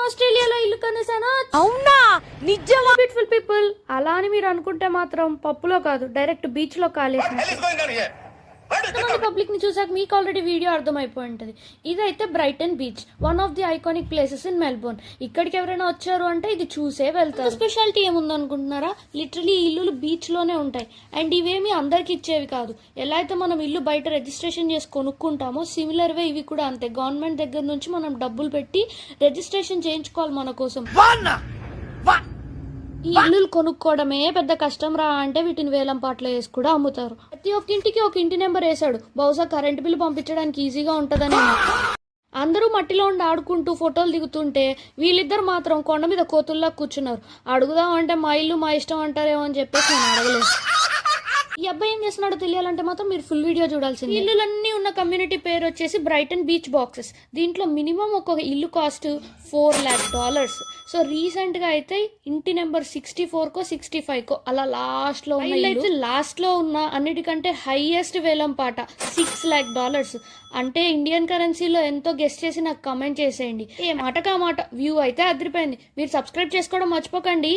ఆస్ట్రేలియాలో ఇల్లు కొనేసానా? అవునా? నిజమా? బ్యూటిఫుల్ పీపుల్, అలా అని మీరు అనుకుంటే మాత్రం పప్పులో కాదు, డైరెక్ట్ బీచ్ లో కాలేసిన పబ్లిక్ ని చూసాక మీకు ఆల్రెడీ వీడియో అర్థమైపోయి ఉంటుంది. ఇదైతే Brighton beach, one of the iconic places in Melbourne. ఇక్కడికి ఎవరైనా వచ్చారు అంటే ఇది చూసే వెళ్తారు. స్పెషాలిటీ ఏముందనుకుంటున్నారా? లిటరలీ ఇల్లులు బీచ్ లోనే ఉంటాయి. అండ్ ఇవేమి అందరికి ఇచ్చేవి కాదు. ఎలా అయితే మనం ఇల్లు బయట రిజిస్ట్రేషన్ చేసి కొనుక్కుంటామో సిమిలర్ వే ఇవి కూడా అంతే. గవర్నమెంట్ దగ్గర నుంచి మనం డబ్బులు పెట్టి రిజిస్ట్రేషన్ చేయించుకోవాలి మన కోసం. ఈ ఇల్లులు కొనుక్కోవడమే పెద్ద కష్టం రా అంటే వీటిని వేలం పాటలో వేసి కూడా అమ్ముతారు. ప్రతి ఒక్క ఇంటికి ఒక ఇంటి నెంబర్ వేసాడు. బహుశా కరెంట్ బిల్లు పంపించడానికి ఈజీగా ఉంటుందని. అందరూ మట్టిలో ఉండి ఆడుకుంటూ ఫోటోలు దిగుతుంటే వీళ్ళిద్దరు మాత్రం కొండ మీద కోతుల్లా కూర్చున్నారు. అడుగుదాం అంటే మా ఇల్లు మా ఇష్టం అంటారేమో అని చెప్పేసి నేను అడగలేదు. ఈ అబ్బాయి ఏం చేస్తున్నాడో తెలియాలంటే మాత్రం మీరు ఫుల్ వీడియో చూడాల్సింది. ఇల్లులన్నీ ఉన్న కమ్యూనిటీ పేరు వచ్చేసి బ్రైటన్ బీచ్ బాక్సెస్. దీంట్లో మినిమం ఒక ఇల్లు కాస్ట్ $4 lakh. సో రీసెంట్ గా అయితే ఇంటి నెంబర్ 64కో 65కో అలా లాస్ట్ లో ఉన్న లాస్ట్ లో ఉన్న అన్నిటికంటే హైయెస్ట్ వేలం పాట $6 lakh. అంటే ఇండియన్ కరెన్సీలో ఎంతో గెస్ట్ చేసి నాకు కమెంట్ చేసేయండి. ఏ మాటకా మాట వ్యూ అయితే అదిరిపోయింది. మీరు సబ్స్క్రైబ్ చేసుకోవడం మర్చిపోకండి.